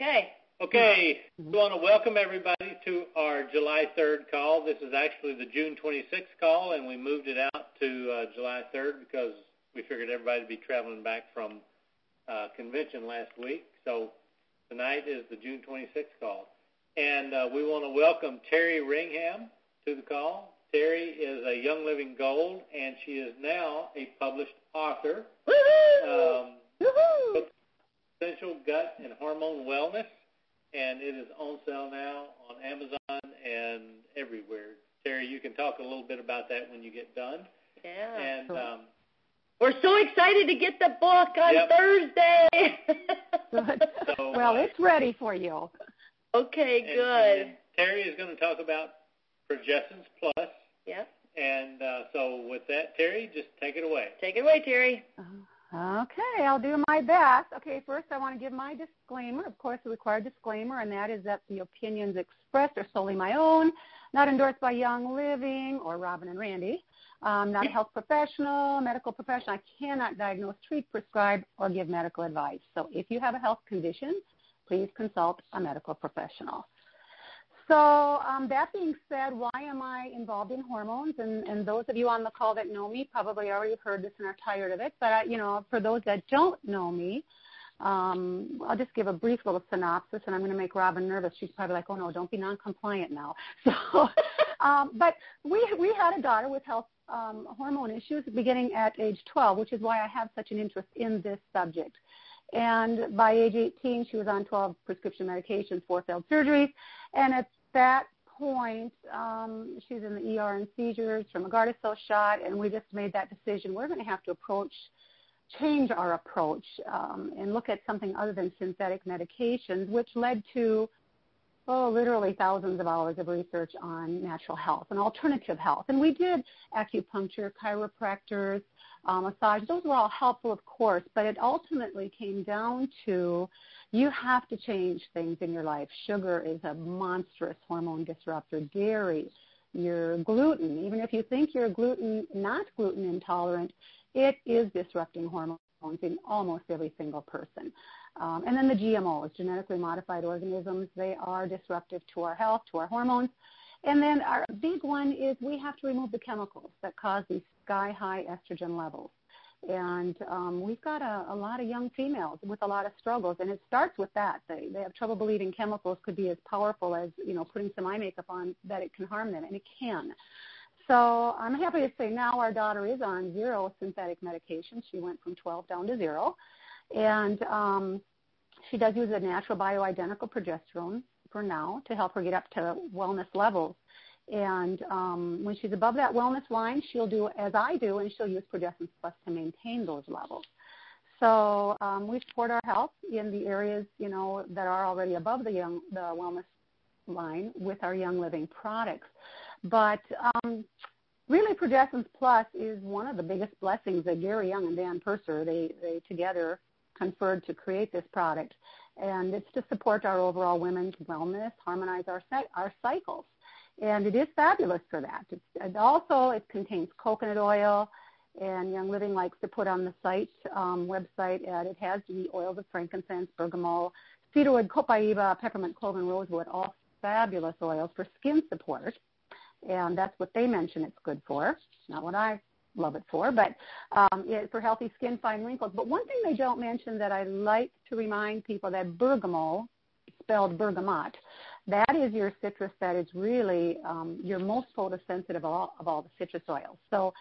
Okay. Okay, we want to welcome everybody to our July 3rd call. This is actually the June 26th call, and we moved it out to July 3rd because we figured everybody would be traveling back from convention last week. So tonight is the June 26th call. And we want to welcome Teri Ringham to the call. Teri is a Young Living Gold, and she is now a published author. Woohoo! Essential Gut and Hormone Wellness, and it is on sale now on Amazon and everywhere. Teri, you can talk a little bit about that when you get done. Yeah. And we're so excited to get the book on Thursday. Good. So, well, it's ready for you. Okay, good. And Teri is going to talk about Progessence Plus. Yep. And so with that, Teri, just take it away. Take it away, Teri. Okay, I'll do my best. Okay, first I want to give my disclaimer, of course, the required disclaimer, and that is that the opinions expressed are solely my own, not endorsed by Young Living or Robin and Randy. I'm not a health professional, medical professional. I cannot diagnose, treat, prescribe, or give medical advice. So if you have a health condition, please consult a medical professional. So that being said, why am I involved in hormones? And those of you on the call that know me probably already heard this and are tired of it. But, for those that don't know me, I'll just give a brief little synopsis, and I'm going to make Robin nervous. She's probably like, oh, no, don't be non-compliant now. So, but we had a daughter with health hormone issues beginning at age 12, which is why I have such an interest in this subject. And by age 18, she was on 12 prescription medications, 4 failed surgeries. And at that point, she was in the ER and seizures from a Gardasil shot, and we just made that decision. We're going to have to change our approach and look at something other than synthetic medications, which led to, literally thousands of hours of research on natural health and alternative health. And we did acupuncture, chiropractors, massage. Those were all helpful, of course, but it ultimately came down to you have to change things in your life. Sugar is a monstrous hormone disruptor. Dairy, your gluten, even if you think you're not gluten intolerant, it is disrupting hormones in almost every single person. And then the GMOs, genetically modified organisms, they are disruptive to our health, to our hormones. And then our big one is we have to remove the chemicals that cause these sky-high estrogen levels. And we've got a lot of young females with a lot of struggles, and it starts with that. They have trouble believing chemicals could be as powerful as, putting some eye makeup on, that it can harm them, and it can. So I'm happy to say now our daughter is on 0 synthetic medication. She went from 12 down to 0. And she does use a natural bioidentical progesterone for now to help her get up to wellness levels. And when she's above that wellness line, she'll do as I do, and she'll use Progessence Plus to maintain those levels. So we support our health in the areas, that are already above the wellness line with our Young Living products. But really, Progessence Plus is one of the biggest blessings that Gary Young and Dan Purser, they together conferred to create this product. And it's to support our overall women's wellness, harmonize our cycles. And it is fabulous for that. It contains coconut oil, and Young Living likes to put on the website, it has the oils of frankincense, bergamot, cedarwood, copaiba, peppermint, clove, and rosewood, all fabulous oils for skin support. And that's what they mention it's good for. Not what I love it for, but for healthy skin, fine wrinkles. But one thing they don't mention that I like to remind people that bergamot, spelled bergamot, that is your citrus that is really your most photosensitive of all the citrus oils. So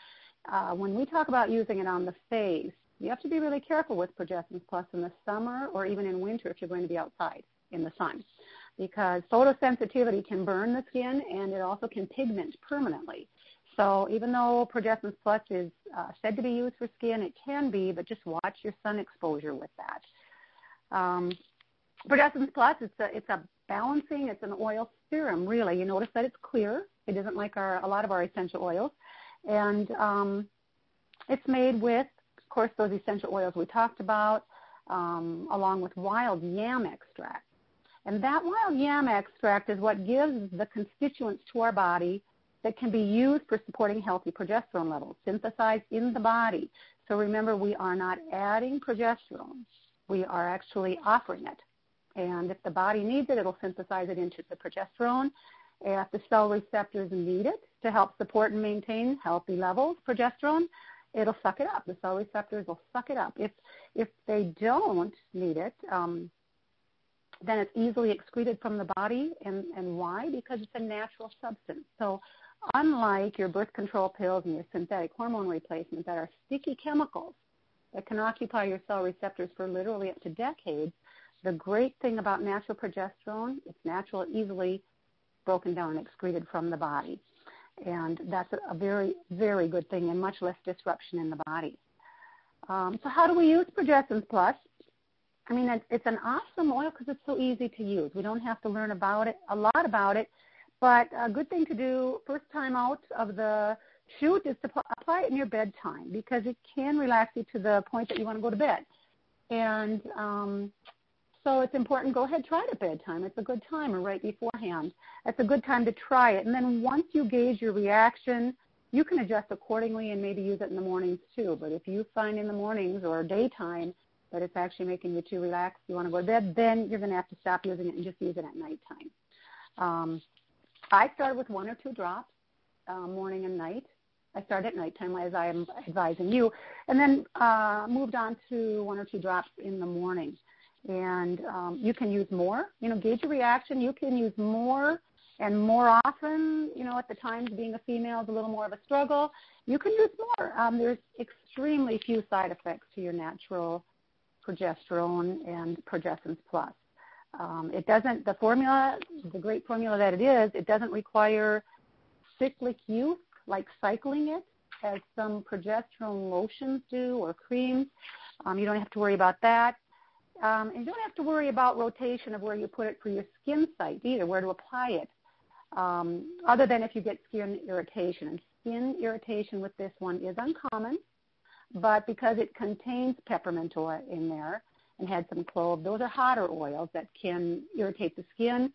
when we talk about using it on the face, you have to be really careful with Progessence Plus in the summer or even in winter if you're going to be outside in the sun, because photosensitivity can burn the skin and it also can pigment permanently. So even though Progessence Plus is said to be used for skin, it can be, but just watch your sun exposure with that. Progessence Plus, it's a balancing, it's an oil serum, really. You notice that it's clear. It isn't like a lot of our essential oils. And it's made with, of course, those essential oils we talked about, along with wild yam extract. And that wild yam extract is what gives the constituents to our body that can be used for supporting healthy progesterone levels, synthesized in the body. So remember, we are not adding progesterone. We are actually offering it. And if the body needs it, it'll synthesize it into the progesterone. If the cell receptors need it to help support and maintain healthy levels of progesterone, it'll suck it up. The cell receptors will suck it up. If they don't need it, then it's easily excreted from the body. And why? Because it's a natural substance. So unlike your birth control pills and your synthetic hormone replacement that are sticky chemicals that can occupy your cell receptors for literally up to decades, the great thing about natural progesterone, it's natural, easily broken down and excreted from the body. And that's a very, very good thing and much less disruption in the body. So how do we use Progessence Plus? I mean, it's an awesome oil because it's so easy to use. We don't have to learn a lot about it. But a good thing to do first time out of the shoot is to apply it in your bedtime because it can relax you to the point that you want to go to bed. And so it's important, go ahead, try it at bedtime. It's a good time, or right beforehand. It's a good time to try it. And then once you gauge your reaction, you can adjust accordingly and maybe use it in the mornings too. But if you find in the mornings or daytime that it's actually making you too relaxed, you want to go to bed, then you're going to have to stop using it and just use it at nighttime. I started with 1 or 2 drops morning and night. I started at nighttime as I am advising you, and then moved on to 1 or 2 drops in the morning. And you can use more, gauge your reaction. You can use more and more often, at the times being a female is a little more of a struggle. You can use more. There's extremely few side effects to your natural progesterone and Progessence Plus. It doesn't, the formula, the great formula that it is, it doesn't require cyclic use, like cycling it, as some progesterone lotions do or creams. You don't have to worry about that. And you don't have to worry about rotation of where you put it for your skin site either, where to apply it, other than if you get skin irritation. And skin irritation with this one is uncommon, but because it contains peppermint oil in there and had some clove, those are hotter oils that can irritate the skin.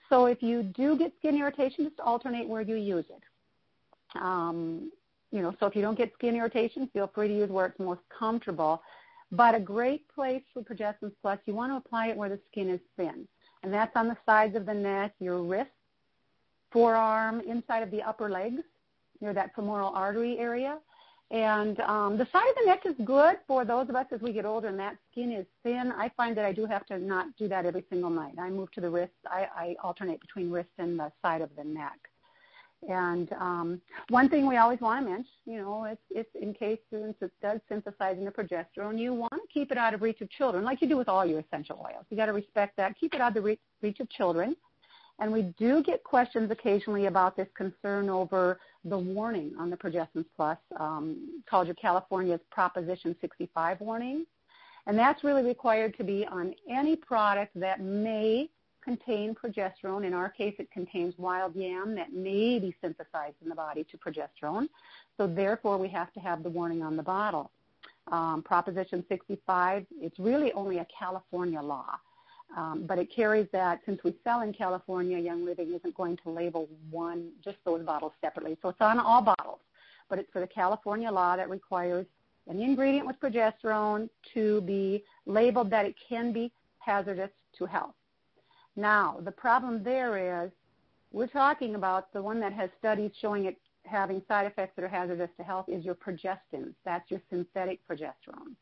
So if you do get skin irritation, just alternate where you use it. So if you don't get skin irritation, feel free to use where it's most comfortable. But a great place for Progessence Plus, you want to apply it where the skin is thin. And that's on the sides of the neck, your wrist, forearm, inside of the upper legs, near that femoral artery area. And the side of the neck is good for those of us as we get older and that skin is thin. I find that I do have to not do that every single night. I move to the wrist. I alternate between wrist and the side of the neck. And one thing we always want to mention, it's in case, since it does synthesize into progesterone, you want to keep it out of reach of children, like you do with all your essential oils. You got to respect that. Keep it out of the reach of children. And we do get questions occasionally about this concern over the warning on the Progessence Plus, called your California's Proposition 65 warning. And that's really required to be on any product that may contain progesterone. In our case, it contains wild yam that may be synthesized in the body to progesterone. So therefore, we have to have the warning on the bottle. Proposition 65, it's really only a California law. But it carries that, since we sell in California, Young Living isn't going to label just those bottles separately. So it's on all bottles. But it's for the California law that requires any ingredient with progesterone to be labeled that it can be hazardous to health. Now, the problem there is we're talking about the one that has studies showing it having side effects that are hazardous to health is your Progestin. That's your synthetic progesterone.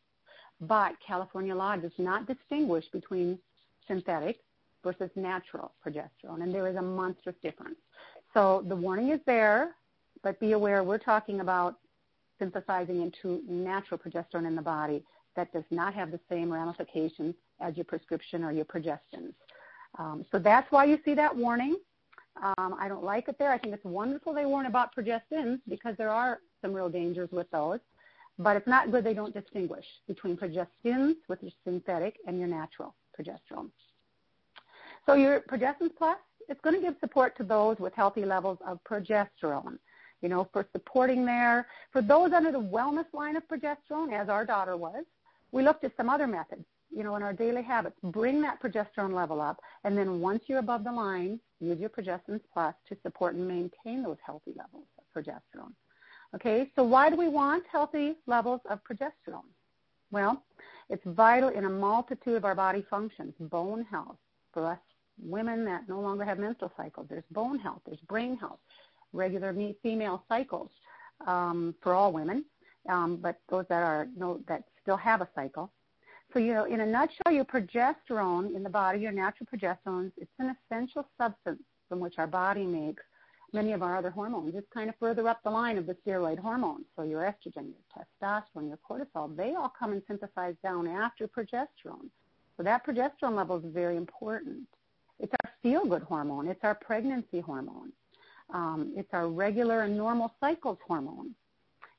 But California law does not distinguish between synthetic versus natural progesterone, and there is a monstrous difference. So the warning is there, but be aware we're talking about synthesizing into natural progesterone in the body that does not have the same ramifications as your prescription or your progestins. So that's why you see that warning. I don't like it there. I think it's wonderful they warn about progestins because there are some real dangers with those. But it's not good they don't distinguish between progestins, which is synthetic, and your natural progesterone. So your Progessence Plus, it's going to give support to those with healthy levels of progesterone, for supporting there. For those under the wellness line of progesterone, as our daughter was, we looked at some other methods, in our daily habits. Bring that progesterone level up, and then once you're above the line, use your Progessence Plus to support and maintain those healthy levels of progesterone. Okay, so why do we want healthy levels of progesterone? Well, it's vital in a multitude of our body functions. Bone health. For us women that no longer have menstrual cycles, there's bone health, there's brain health, regular female cycles for all women, but those that still have a cycle. So, in a nutshell, your progesterone in the body, your natural progesterone, it's an essential substance from which our body makes many of our other hormones. It's kind of further up the line of the steroid hormones. So your estrogen, your testosterone, your cortisol, they all come and synthesize down after progesterone. So that progesterone level is very important. It's our feel-good hormone. It's our pregnancy hormone. It's our regular and normal cycles hormone,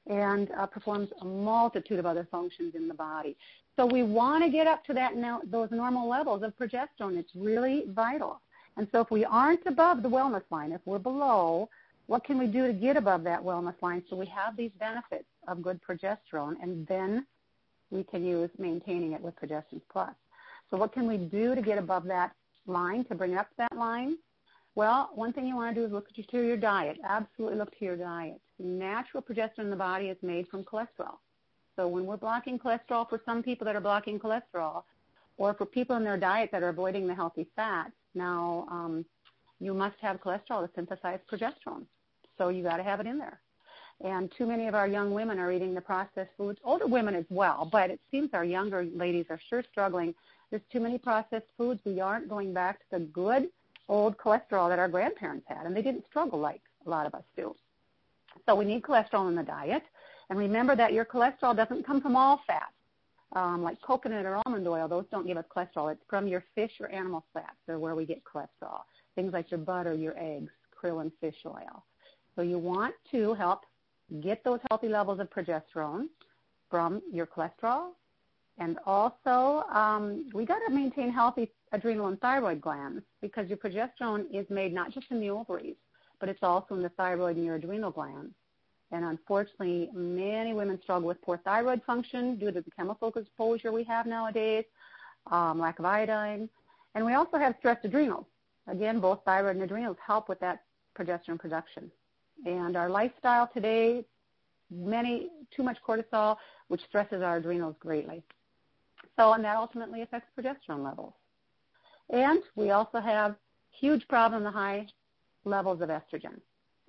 and performs a multitude of other functions in the body. So we want to get up to those normal levels of progesterone. It's really vital. And so if we aren't above the wellness line, if we're below, what can we do to get above that wellness line so we have these benefits of good progesterone, and then we can use maintaining it with Progessence Plus. So what can we do to get above that line, to bring up that line? Well, one thing you want to do is look to your diet. Absolutely look to your diet. Natural progesterone in the body is made from cholesterol. So when we're blocking cholesterol, for some people that are blocking cholesterol, or for people in their diet that are avoiding the healthy fats, now you must have cholesterol to synthesize progesterone. So you got to have it in there. And too many of our young women are eating the processed foods, older women as well, but it seems our younger ladies are sure struggling. There's too many processed foods. We aren't going back to the good old cholesterol that our grandparents had, and they didn't struggle like a lot of us do. So we need cholesterol in the diet. And remember that your cholesterol doesn't come from all fats, like coconut or almond oil. Those don't give us cholesterol. It's from your fish or animal fats. They're where we get cholesterol. Things like your butter, your eggs, krill and fish oil. So you want to help get those healthy levels of progesterone from your cholesterol. And also, we got to maintain healthy adrenal and thyroid glands, because your progesterone is made not just in the ovaries, but it's also in the thyroid and your adrenal glands. And unfortunately, many women struggle with poor thyroid function due to the chemical exposure we have nowadays, lack of iodine. And we also have stressed adrenals. Again, both thyroid and adrenals help with that progesterone production. And our lifestyle today, too much cortisol, which stresses our adrenals greatly. So, and that ultimately affects progesterone levels. And we also have huge problem, the high levels of estrogen.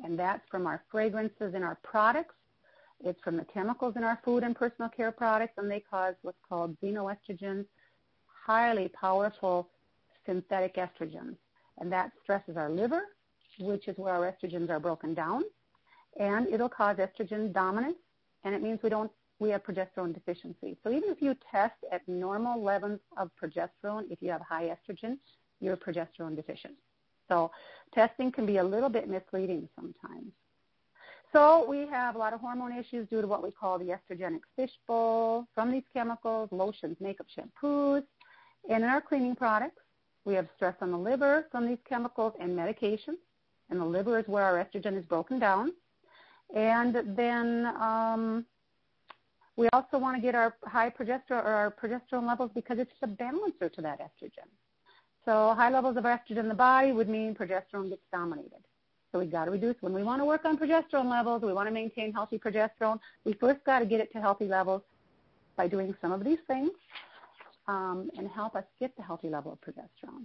And that's from our fragrances in our products. It's from the chemicals in our food and personal care products, and they cause what's called xenoestrogens, highly powerful synthetic estrogens. And that stresses our liver, which is where our estrogens are broken down, and it'll cause estrogen dominance, and it means we have progesterone deficiency. So even if you test at normal levels of progesterone, if you have high estrogen, you're progesterone deficient. So testing can be a little bit misleading sometimes. So we have a lot of hormone issues due to what we call the estrogenic fishbowl from these chemicals, lotions, makeup, shampoos. And in our cleaning products, we have stress on the liver from these chemicals and medications. And the liver is where our estrogen is broken down. And then we also want to get our high progesterone or our progesterone levels because it's the balancer to that estrogen. So high levels of estrogen in the body would mean progesterone gets dominated. So we've got to reduce. When we want to work on progesterone levels, we want to maintain healthy progesterone, we first got to get it to healthy levels by doing some of these things and help us get the healthy level of progesterone.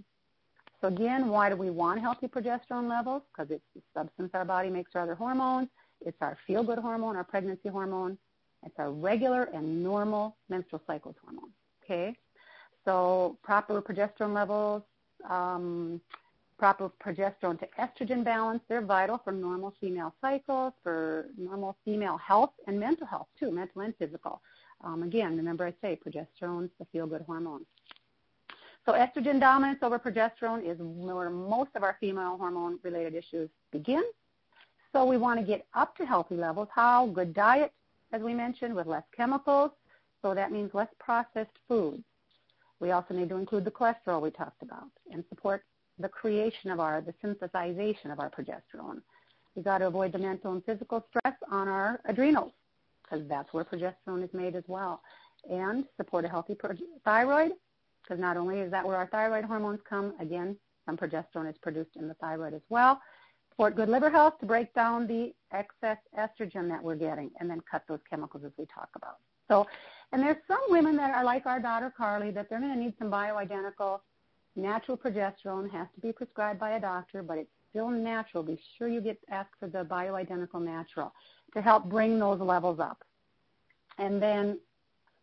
So again, why do we want healthy progesterone levels? Because it's the substance our body makes our other hormones. It's our feel-good hormone, our pregnancy hormone. It's our regular and normal menstrual cycles hormone, okay? So proper progesterone levels, proper progesterone to estrogen balance, they're vital for normal female cycles, for normal female health and mental health too, mental and physical. Again, remember I say progesterone's the feel-good hormone. So estrogen dominance over progesterone is where most of our female hormone-related issues begin. So we want to get up to healthy levels. How? Good diet, as we mentioned, with less chemicals. So that means less processed foods. We also need to include the cholesterol we talked about and support the creation of the synthesization of our progesterone. We've got to avoid the mental and physical stress on our adrenals because that's where progesterone is made as well. And support a healthy thyroid because not only is that where our thyroid hormones come, again, some progesterone is produced in the thyroid as well. Support good liver health to break down the excess estrogen that we're getting and then cut those chemicals as we talk about. So, and there's some women that are like our daughter Carly that they're going to need some bioidentical natural progesterone. Has to be prescribed by a doctor, but it's still natural. Be sure you ask for the bioidentical natural to help bring those levels up. And then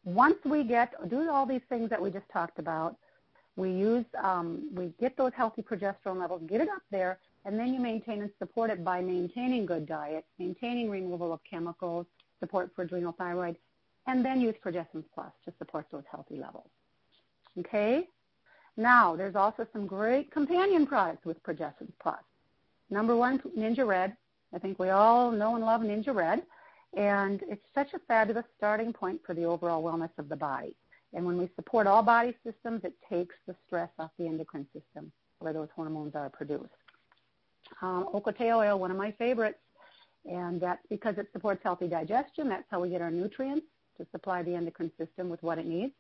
once we do all these things that we just talked about, we get those healthy progesterone levels, get it up there, and then you maintain and support it by maintaining good diet, maintaining removal of chemicals, support for adrenal thyroid, and then use Progessence Plus to support those healthy levels. Okay? Now, there's also some great companion products with Progessence Plus. Number one, Ninja Red. I think we all know and love Ninja Red, and it's such a fabulous starting point for the overall wellness of the body. And when we support all body systems, it takes the stress off the endocrine system where those hormones are produced. Ocotea oil, one of my favorites, and that's because it supports healthy digestion. That's how we get our nutrients to supply the endocrine system with what it needs.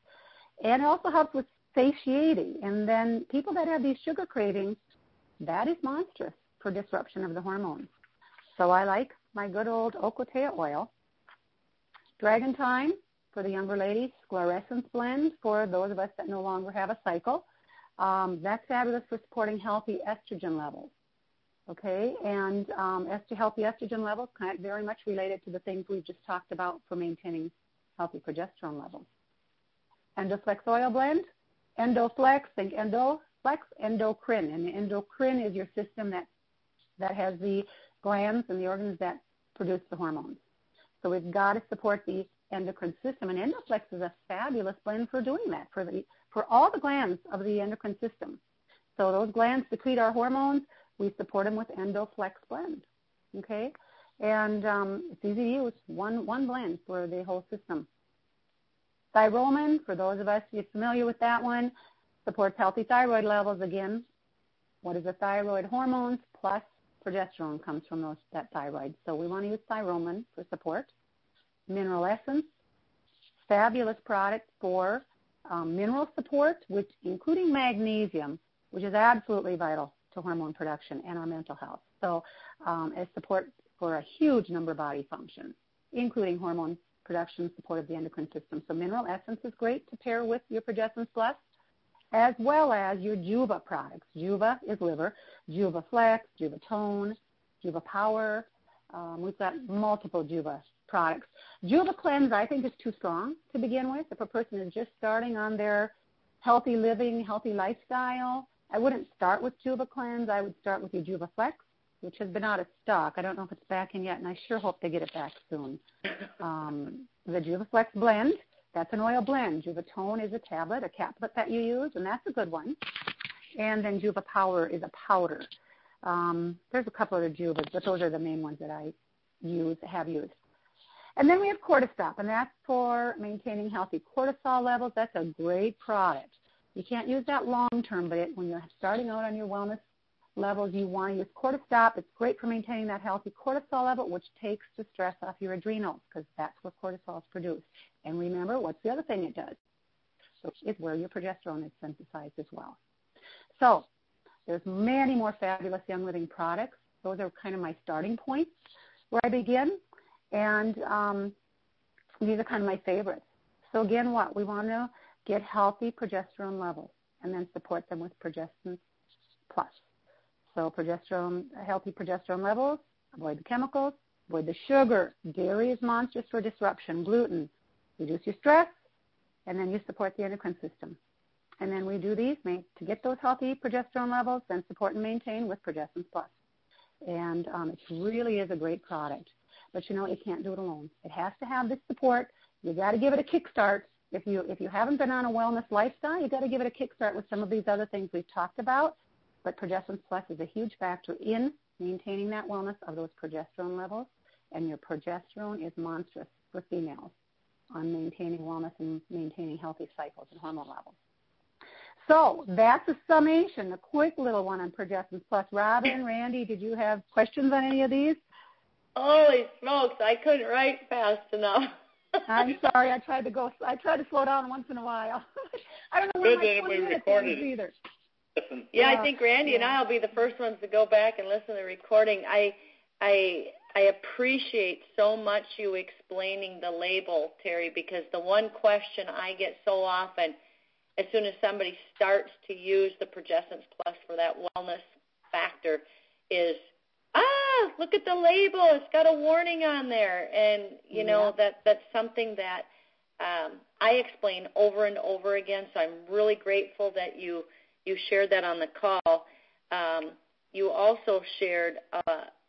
And it also helps with satiety. And then people that have these sugar cravings, that is monstrous for disruption of the hormones. So I like my good old Ocotea oil. Dragon Thyme for the younger ladies, Sclerescence blend for those of us that no longer have a cycle. That's fabulous for supporting healthy estrogen levels. Okay, and healthy estrogen levels kind of very much related to the things we've just talked about for maintaining healthy progesterone levels. Endoflex oil blend, Endoflex, think Endoflex, endocrine, and the endocrine is your system that has the glands and the organs that produce the hormones. So we've got to support the endocrine system, and Endoflex is a fabulous blend for doing that, for all the glands of the endocrine system. So those glands secrete our hormones. We support them with Endoflex blend, okay? And it's easy to use, one blend for the whole system. Thyromin, for those of us who are familiar with that one, supports healthy thyroid levels again. What is the thyroid hormones plus progesterone comes from that thyroid. So we want to use Thyromin for support. Mineral Essence, fabulous product for mineral support, which including magnesium, which is absolutely vital to hormone production and our mental health. So as support for a huge number of body functions, including hormone production, support of the endocrine system. So Mineral Essence is great to pair with your Progessence Plus, as well as your Juva products. Juva is liver, Juva Flex, Juva Tone, Juva Power. We've got multiple Juva products. Juva Cleanse, I think, is too strong to begin with. If a person is just starting on their healthy living, healthy lifestyle, I wouldn't start with Juva Cleanse. I would start with your Juva Flex, which has been out of stock. I don't know if it's back in yet, and I sure hope they get it back soon. The Juva Flex blend, that's an oil blend. Juva Tone is a tablet, a caplet that you use, and that's a good one. And then Juva Power is a powder. There's a couple other Juvas, but those are the main ones that I have used. And then we have Cortistop, and that's for maintaining healthy cortisol levels. That's a great product. You can't use that long term, but when you're starting out on your wellness levels, you want to use Cortistop. It's great for maintaining that healthy cortisol level, which takes the stress off your adrenals, because that's where cortisol is produced. And remember, what's the other thing it does? So it's where your progesterone is synthesized as well. So there's many more fabulous Young Living products. Those are kind of my starting points where I begin. And these are kind of my favorites. So again, we want to get healthy progesterone levels and then support them with Progessence Plus. So healthy progesterone levels, avoid the chemicals, avoid the sugar. Dairy is monstrous for disruption. Gluten, reduce your stress, and then you support the endocrine system. And then we do these to get those healthy progesterone levels, then support and maintain with Progessence Plus. And it really is a great product. But, it can't do it alone. It has to have this support. You got to give it a kickstart. If you haven't been on a wellness lifestyle, you got to give it a kickstart with some of these other things we've talked about. But Progessence Plus is a huge factor in maintaining that wellness of those progesterone levels. And your progesterone is monstrous for females on maintaining wellness and maintaining healthy cycles and hormone levels. So that's a summation, a quick little one on Progessence Plus. Robin, Randy, did you have questions on any of these? Holy smokes, I couldn't write fast enough. I'm sorry, I tried to slow down once in a while. I don't know when my 20 minutes is either. Yeah, I think Randy and I will be the first ones to go back and listen to the recording. I I appreciate so much you explaining the label, Teri, because the one question I get so often as soon as somebody starts to use the Progessence Plus for that wellness factor is, look at the label. It's got a warning on there. And, you know, that's something that I explain over and over again, so I'm really grateful that you shared that on the call. You also shared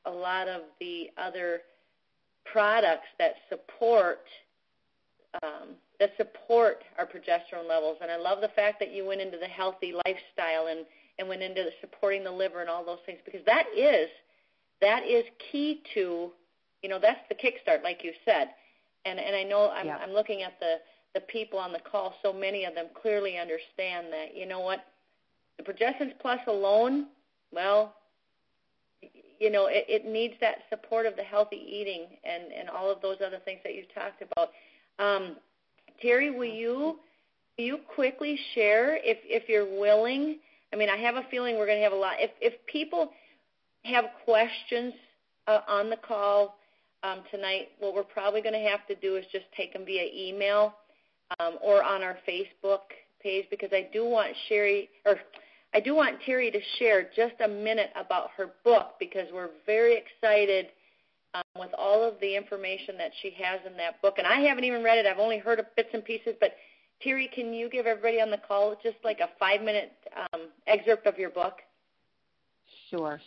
a lot of the other products that support our progesterone levels. And I love the fact that you went into the healthy lifestyle and went into the supporting the liver and all those things, because that is key to, you know, that's the kickstart, like you said. And I know I'm looking at the people on the call, so many of them clearly understand that, you know what, the Progessence Plus alone, well, you know, it needs that support of the healthy eating and all of those other things that you talked about. Teri, will you quickly share, if you're willing? I mean, I have a feeling we're going to have a lot. If people have questions on the call tonight, what we're probably going to have to do is just take them via email or on our Facebook page, because I do want Teri to share just a minute about her book, because we're very excited with all of the information that she has in that book. And I haven't even read it. I've only heard of bits and pieces. But, Teri, can you give everybody on the call just like a 5-minute excerpt of your book? Sure.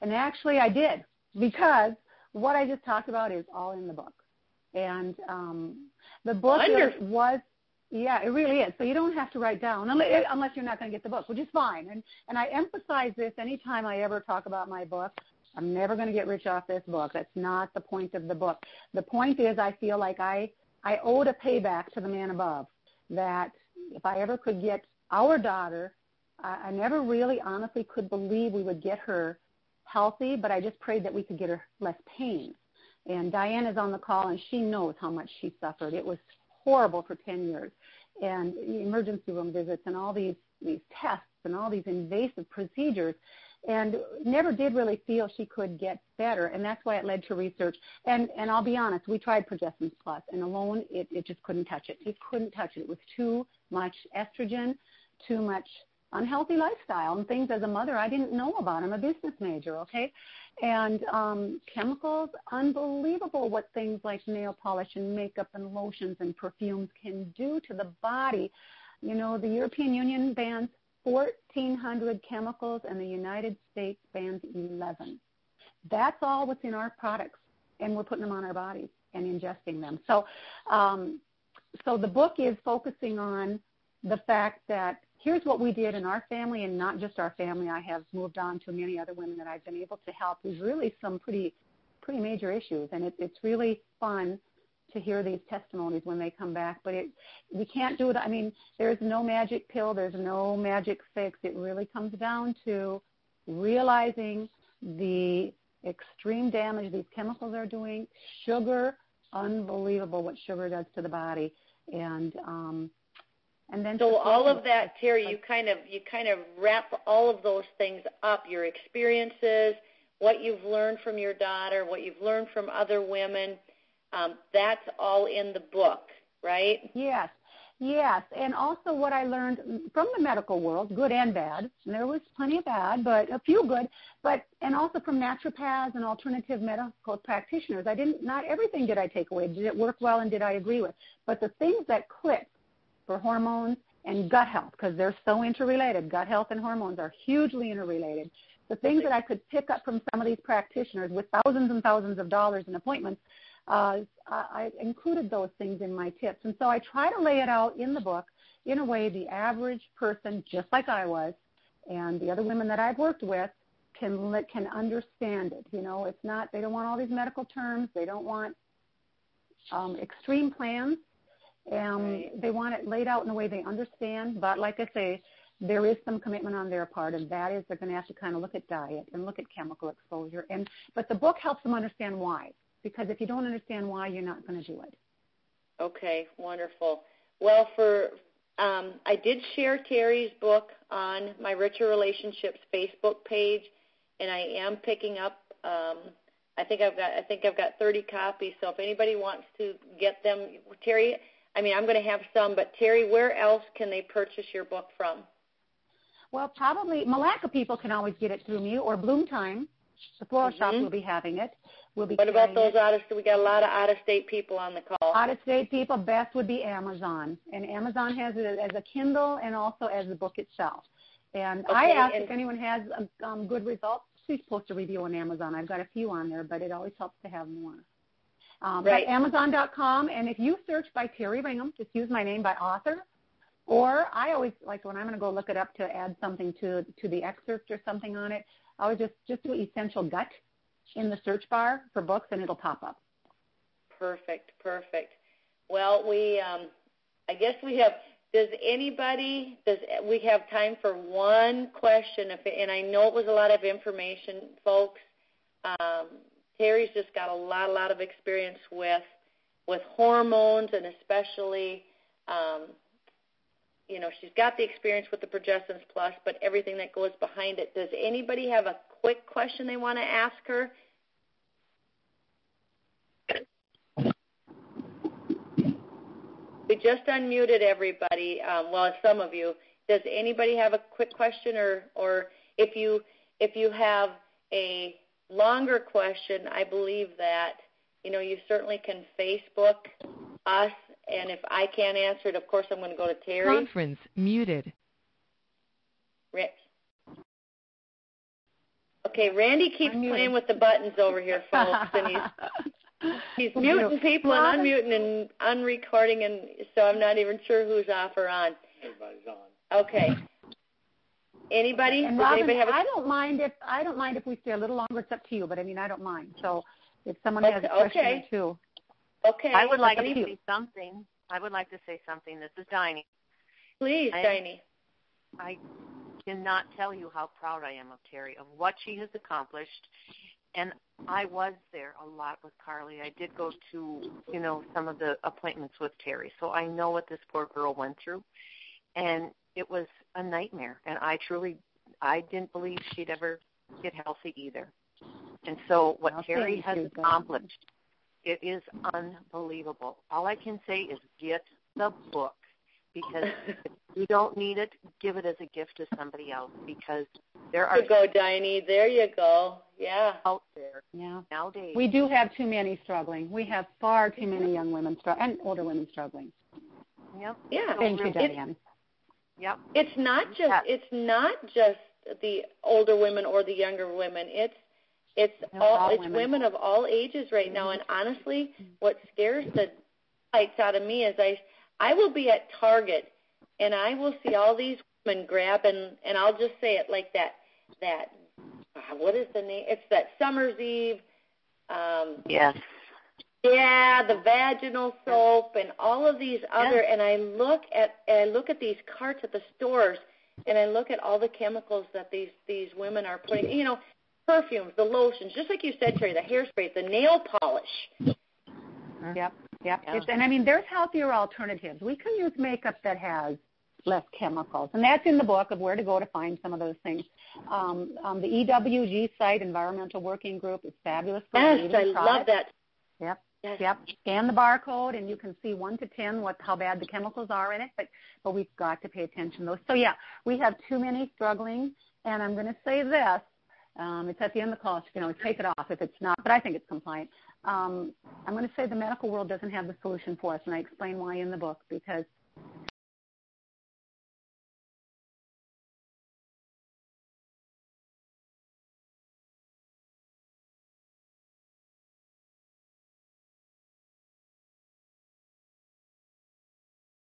And actually I did, because what I just talked about is all in the book. And the book was, it really is. So you don't have to write down, unless you're not going to get the book, which is fine. And I emphasize this anytime I ever talk about my book. I'm never going to get rich off this book. That's not the point of the book. The point is, I feel like I owed a payback to the man above, that if I ever could get our daughter, I never really honestly could believe we would get her healthy, but I just prayed that we could get her less pain. And Diane is on the call, and she knows how much she suffered. It was horrible for 10 years. And emergency room visits and all these tests and all these invasive procedures, and never did really feel she could get better. And that's why it led to research. And I'll be honest, we tried Progessence Plus, and alone it just couldn't touch it. It couldn't touch it. It was too much estrogen, too much unhealthy lifestyle, and things as a mother I didn't know about. I'm a business major, okay? And chemicals, unbelievable what things like nail polish and makeup and lotions and perfumes can do to the body. You know, the European Union bans 1,400 chemicals, and the United States bans 11. That's all what's in our products, and we're putting them on our bodies and ingesting them. So the book is focusing on the fact that here's what we did in our family, and not just our family. I have moved on to many other women that I've been able to help with really some pretty major issues, and it's really fun to hear these testimonies when they come back. But we can't do it. I mean, there's no magic pill. There's no magic fix. It really comes down to realizing the extreme damage these chemicals are doing. Sugar, unbelievable what sugar does to the body. And then so all of that, Teri, you kind of wrap all of those things up, your experiences, what you've learned from your daughter, what you've learned from other women. That's all in the book, right? Yes. And also what I learned from the medical world, good and bad. And there was plenty of bad, but a few good. And also from naturopaths and alternative medical practitioners. Not everything did I take away. Did it work well, and did I agree with? But the things that clicked for hormones and gut health, because they're so interrelated. Gut health and hormones are hugely interrelated. The things that I could pick up from some of these practitioners with thousands and thousands of dollars in appointments, I included those things in my tips. And so I try to lay it out in the book in a way the average person, just like I was, and the other women that I've worked with, can understand it. You know, it's not, they don't want all these medical terms. They don't want extreme plans. They want it laid out in a way they understand. But like I say, there is some commitment on their part, and that is they're going to have to kind of look at diet and look at chemical exposure. But the book helps them understand why, because if you don't understand why, you're not going to do it. Okay, wonderful. Well, I did share Teri's book on my Richer Relationships Facebook page, and I am picking up I think I've got 30 copies. So if anybody wants to get them, Teri, I'm going to have some, but Teri, where else can they purchase your book from? Well, probably Malacca people can always get it through me, or Bloomtime. The floral shop will be having it. What about those we got a lot of out-of-state people on the call. Out-of-state people, best would be Amazon. And Amazon has it as a Kindle and also as the book itself. And I ask if anyone has good results, please post a review on Amazon. I've got a few on there, but it always helps to have more. Right. But Amazon.com, and if you search by Teri Ringham, just use my name by author. Or I always, like when I'm going to go look it up to add something to the excerpt or something on it, I would just do essential gut in the search bar for books, and it'll pop up. Perfect. Well, I guess we have. We have time for one question, and I know it was a lot of information, folks. Teri's just got a lot of experience with hormones, and especially, she's got the experience with the Progessence Plus, but everything that goes behind it. Does anybody have a quick question they want to ask her? We just unmuted everybody. Some of you. Does anybody have a quick question, or if you have a longer question, I believe that you certainly can Facebook us, and if I can't answer it, of course I'm going to go to Teri. Conference muted. Okay, Randy keeps playing with the buttons over here, folks, and he's muting people and unmuting and unrecording, and so I'm not even sure who's off or on. Everybody's on. Okay. Anybody? And Robin, anybody have I don't mind if we stay a little longer. It's up to you, but I don't mind. So if someone has a question or two. Okay. I would like to say something. This is Diney. Please, Diney. I cannot tell you how proud I am of Teri, of what she has accomplished. And I was there a lot with Carly. I did go to, some of the appointments with Teri. So I know what this poor girl went through. And it was a nightmare. And I didn't believe she'd ever get healthy either. And so what Teri has accomplished, it is unbelievable. All I can say is get the book, because if you don't need it, give it as a gift to somebody else, because there are... There you go, Diney. There you go. Yeah. Out there. Yeah. Nowadays. We do have too many struggling. We have far too many young women and older women struggling. Yep. Yeah. Thank you, Diane. Yep. It's not just the older women or the younger women. It's women of all ages right now. And honestly, what scares the lights out of me is I will be at Target and I will see all these women grab and I'll just say it like that what is the name? It's that Summer's Eve. Yes. Yeah, the vaginal soap and all of these other. And I look at these carts at the stores, and I look at all the chemicals that these women are putting. Perfumes, the lotions, just like you said, Teri, the hairspray, the nail polish. Yep. And there's healthier alternatives. We can use makeup that has less chemicals, and that's in the book of where to go to find some of those things. The EWG site, Environmental Working Group, is fabulous. Yes, I love that. Yep. Yes. Yep. Scan the barcode, and you can see 1 to 10 how bad the chemicals are in it. But we've got to pay attention to those. So yeah, we have too many struggling, and I'm going to say this. It's at the end of the call. So you can always take it off if it's not, but I think it's compliant. I'm going to say the medical world doesn't have the solution for us, and I explain why in the book, because